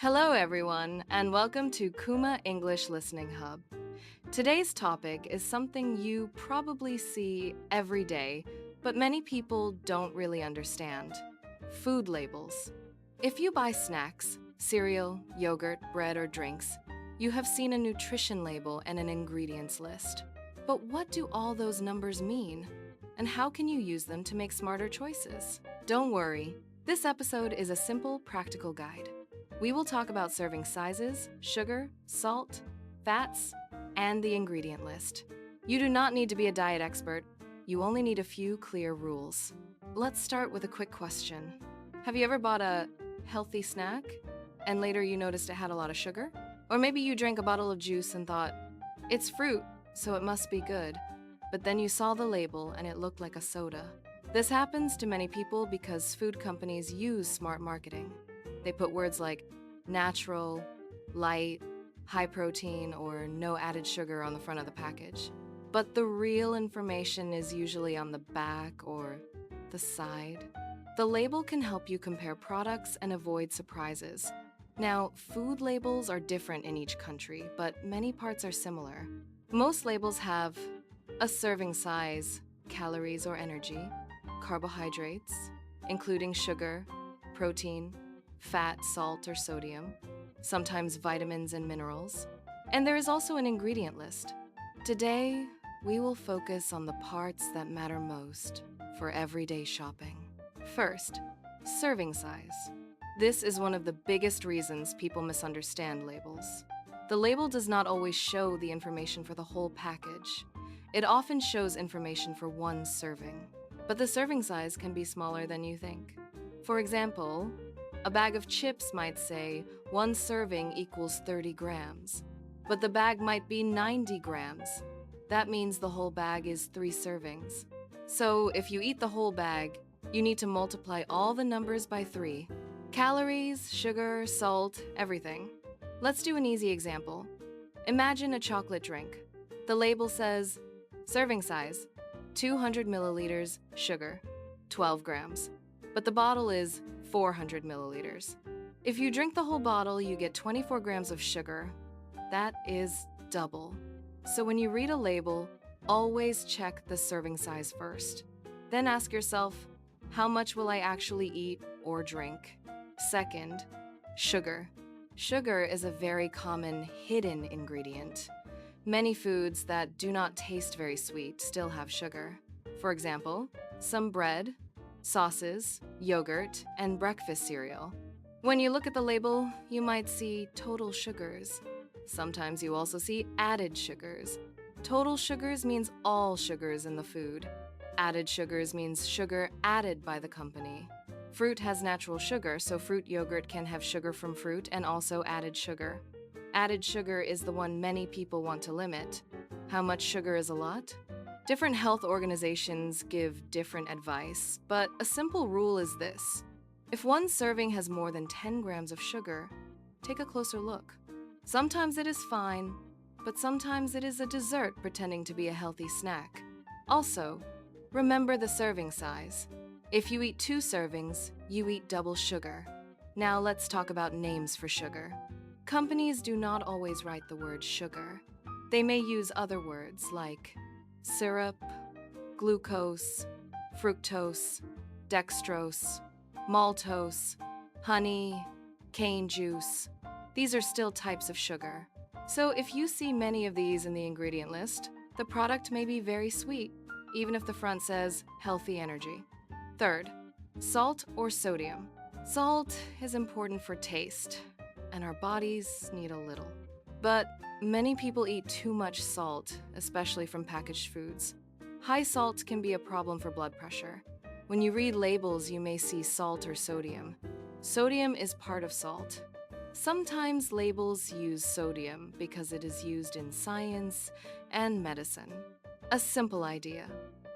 Hello, everyone, and welcome to Kuma English Listening Hub. Today's topic is something you probably see every day, but many people don't really understand: food labels. If you buy snacks, cereal, yogurt, bread, or drinks, you have seen a nutrition label and an ingredients list. But what do all those numbers mean? And how can you use them to make smarter choices? Don't worry, this episode is a simple, practical guide. We will talk about serving sizes, sugar, salt, fats, and the ingredient list. You do not need to be a diet expert. You only need a few clear rules. Let's start with a quick question. Have you ever bought a healthy snack and later you noticed it had a lot of sugar? Or maybe you drank a bottle of juice and thought, it's fruit, so it must be good. But then you saw the label and it looked like a soda. This happens to many people because food companies use smart marketing. They put words like natural, light, high protein, or no added sugar on the front of the package. But the real information is usually on the back or the side. The label can help you compare products and avoid surprises. Now, food labels are different in each country, but many parts are similar. Most labels have a serving size, calories or energy, carbohydrates, including sugar, protein, fat, salt, or sodium, sometimes vitamins and minerals. And there is also an ingredient list. Today, we will focus on the parts that matter most for everyday shopping. First, serving size. This is one of the biggest reasons people misunderstand labels. The label does not always show the information for the whole package. It often shows information for one serving. But the serving size can be smaller than you think. For example, a bag of chips might say 1 serving equals 30 grams, but the bag might be 90 grams. That means the whole bag is 3 servings. So if you eat the whole bag, you need to multiply all the numbers by 3. Calories, sugar, salt, everything. Let's do an easy example. Imagine a chocolate drink. The label says, serving size, 200 milliliters, sugar, 12 grams. But the bottle is 400 milliliters. If you drink the whole bottle, you get 24 grams of sugar. That is double. So when you read a label, always check the serving size first. Then ask yourself, how much will I actually eat or drink? Second, sugar. Sugar is a very common hidden ingredient. Many foods that do not taste very sweet still have sugar. For example, some bread, sauces, yogurt, and breakfast cereal. When you look at the label, you might see total sugars. Sometimes you also see added sugars. Total sugars means all sugars in the food. Added sugars means sugar added by the company. Fruit has natural sugar, so fruit yogurt can have sugar from fruit and also added sugar. Added sugar is the one many people want to limit. How much sugar is a lot? Different health organizations give different advice, but a simple rule is this. If one serving has more than 10 grams of sugar, take a closer look. Sometimes it is fine, but sometimes it is a dessert pretending to be a healthy snack. Also, remember the serving size. If you eat 2 servings, you eat double sugar. Now let's talk about names for sugar. Companies do not always write the word sugar. They may use other words like syrup, glucose, fructose, dextrose, maltose, honey, cane juice. These are still types of sugar. So if you see many of these in the ingredient list, the product may be very sweet, even if the front says healthy energy. Third, salt or sodium. Salt is important for taste, and our bodies need a little. But many people eat too much salt, especially from packaged foods. High salt can be a problem for blood pressure. When you read labels, you may see salt or sodium. Sodium is part of salt. Sometimes labels use sodium because it is used in science and medicine. A simple idea.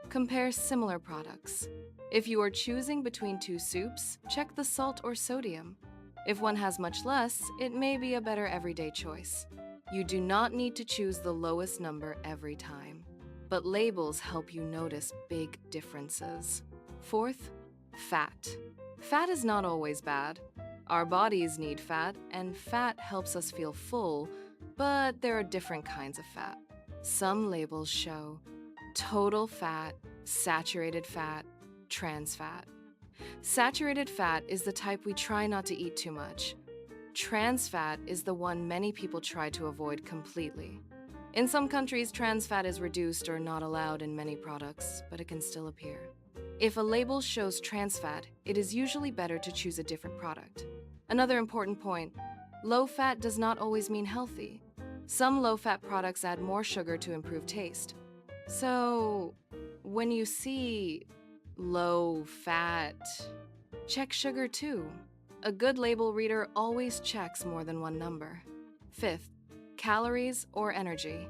Compare similar products. If you are choosing between 2 soups, check the salt or sodium. If one has much less, it may be a better everyday choice. You do not need to choose the lowest number every time, but labels help you notice big differences. Fourth, fat. Fat is not always bad. Our bodies need fat, and fat helps us feel full, but there are different kinds of fat. Some labels show total fat, saturated fat, trans fat. Saturated fat is the type we try not to eat too much. Trans fat is the one many people try to avoid completely. In some countries, trans fat is reduced or not allowed in many products, but it can still appear. If a label shows trans fat, it is usually better to choose a different product. Another important point, low fat does not always mean healthy. Some low-fat products add more sugar to improve taste. So, when you see low fat, check sugar too. A good label reader always checks more than one number. Fifth, calories or energy.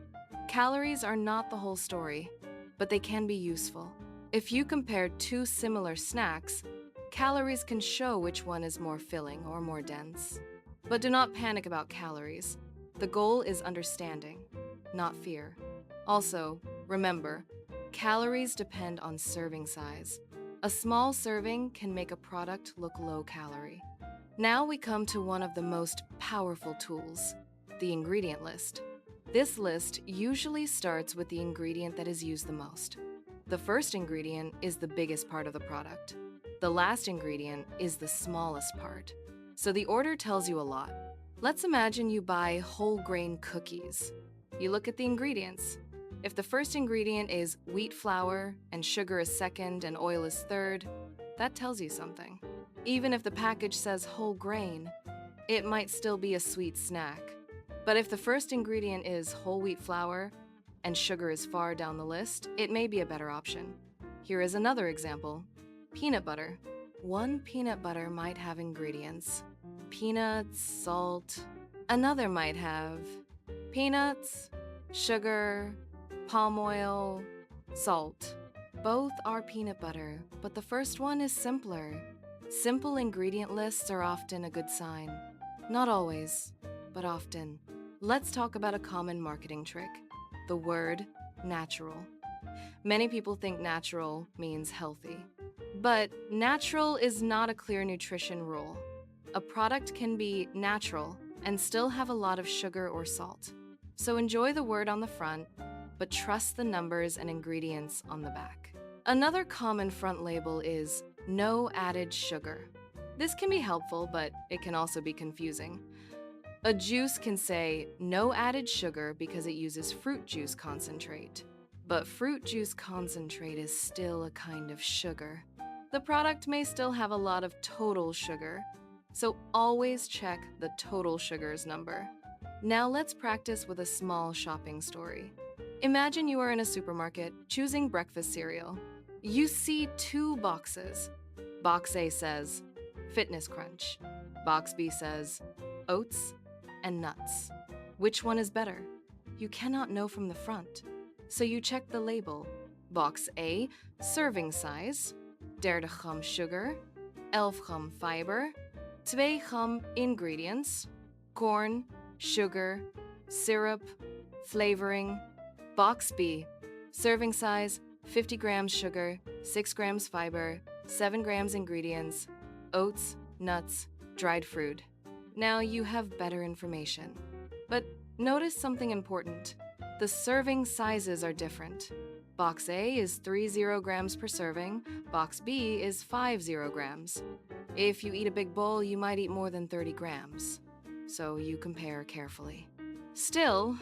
Calories are not the whole story, but they can be useful. If you compare two similar snacks, calories can show which one is more filling or more dense. But do not panic about calories. The goal is understanding, not fear. Also, remember, calories depend on serving size. A small serving can make a product look low calorie. Now we come to one of the most powerful tools, the ingredient list. This list usually starts with the ingredient that is used the most. The first ingredient is the biggest part of the product. The last ingredient is the smallest part. So the order tells you a lot. Let's imagine you buy whole grain cookies. You look at the ingredients. If the first ingredient is wheat flour and sugar is second and oil is third, that tells you something. Even if the package says whole grain, it might still be a sweet snack. But if the first ingredient is whole wheat flour and sugar is far down the list, it may be a better option. Here is another example. Peanut butter. One peanut butter might have ingredients. Peanuts, salt. Another might have peanuts, sugar, palm oil, salt. Both are peanut butter, but the first one is simpler. Simple ingredient lists are often a good sign. Not always, but often. Let's talk about a common marketing trick, the word natural. Many people think natural means healthy, but natural is not a clear nutrition rule. A product can be natural and still have a lot of sugar or salt. So enjoy the word on the front, but trust the numbers and ingredients on the back. Another common front label is no added sugar. This can be helpful, but it can also be confusing. A juice can say no added sugar because it uses fruit juice concentrate. But fruit juice concentrate is still a kind of sugar. The product may still have a lot of total sugar, so always check the total sugars number. Now let's practice with a small shopping story. Imagine you are in a supermarket choosing breakfast cereal. You see two boxes. Box A says Fitness Crunch. Box B says oats and nuts. Which one is better? You cannot know from the front. So you check the label. Box A, serving size, 30 gram sugar, 11 gram fiber, 2 gram ingredients, corn, sugar, syrup, flavoring. Box B, serving size, 50 grams sugar, 6 grams fiber, 7 grams ingredients, oats, nuts, dried fruit. Now you have better information. But notice something important. The serving sizes are different. Box A is 30 grams per serving, box B is 50 grams. If you eat a big bowl, you might eat more than 30 grams. So you compare carefully. Still,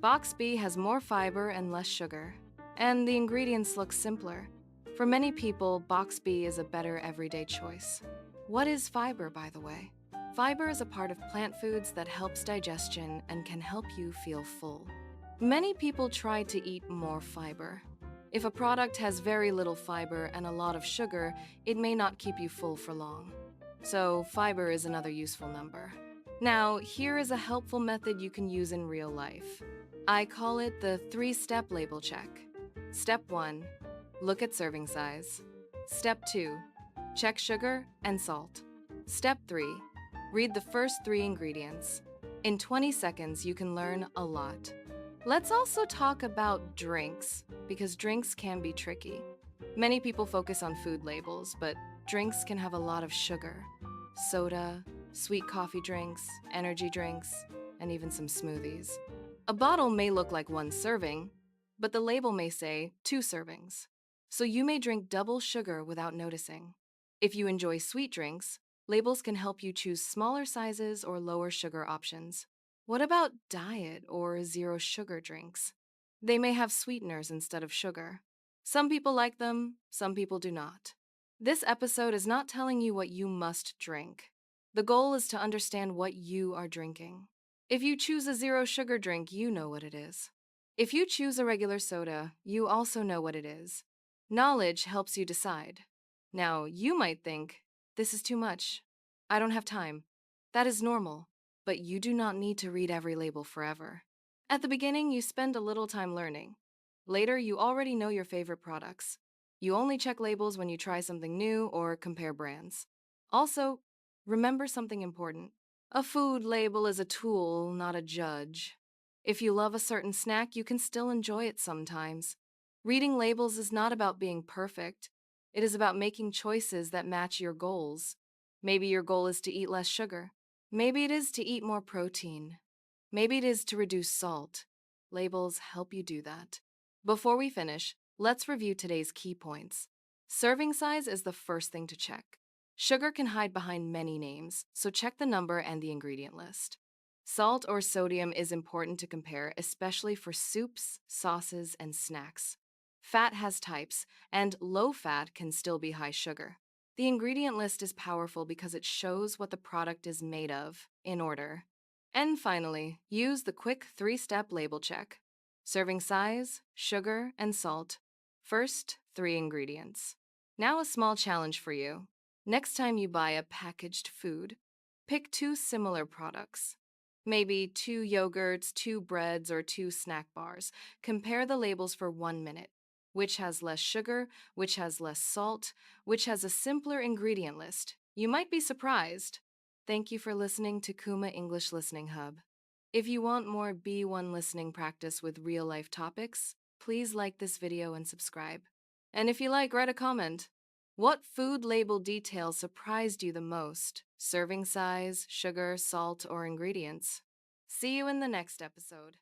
box B has more fiber and less sugar, and the ingredients look simpler. For many people, box B is a better everyday choice. What is fiber, by the way? Fiber is a part of plant foods that helps digestion and can help you feel full. Many people try to eat more fiber. If a product has very little fiber and a lot of sugar, it may not keep you full for long. So fiber is another useful number. Now, here is a helpful method you can use in real life. I call it the 3-step label check. Step 1, look at serving size. Step 2, check sugar and salt. Step 3, read the first 3 ingredients. In 20 seconds, you can learn a lot. Let's also talk about drinks, because drinks can be tricky. Many people focus on food labels, but drinks can have a lot of sugar. Soda, sweet coffee drinks, energy drinks, and even some smoothies. A bottle may look like one serving, but the label may say 2 servings. So you may drink double sugar without noticing. If you enjoy sweet drinks, labels can help you choose smaller sizes or lower sugar options. What about diet or zero sugar drinks? They may have sweeteners instead of sugar. Some people like them, some people do not. This episode is not telling you what you must drink. The goal is to understand what you are drinking. If you choose a zero sugar drink, you know what it is. If you choose a regular soda, you also know what it is. Knowledge helps you decide. Now, you might think, this is too much. I don't have time. That is normal, but you do not need to read every label forever. At the beginning, you spend a little time learning. Later, you already know your favorite products. You only check labels when you try something new or compare brands. Also, remember something important. A food label is a tool, not a judge. If you love a certain snack, you can still enjoy it sometimes. Reading labels is not about being perfect. It is about making choices that match your goals. Maybe your goal is to eat less sugar. Maybe it is to eat more protein. Maybe it is to reduce salt. Labels help you do that. Before we finish, let's review today's key points. Serving size is the first thing to check. Sugar can hide behind many names, so check the number and the ingredient list. Salt or sodium is important to compare, especially for soups, sauces, and snacks. Fat has types, and low fat can still be high sugar. The ingredient list is powerful because it shows what the product is made of, in order. And finally, use the quick 3-step label check. Serving size, sugar, and salt. First, 3 ingredients. Now a small challenge for you. Next time you buy a packaged food, pick 2 similar products. Maybe 2 yogurts, 2 breads, or 2 snack bars. Compare the labels for 1 minute. Which has less sugar, which has less salt, which has a simpler ingredient list. You might be surprised. Thank you for listening to Kuma English Listening Hub. If you want more B1 listening practice with real-life topics, please like this video and subscribe. And if you like, write a comment. What food label detail surprised you the most? Serving size, sugar, salt, or ingredients? See you in the next episode.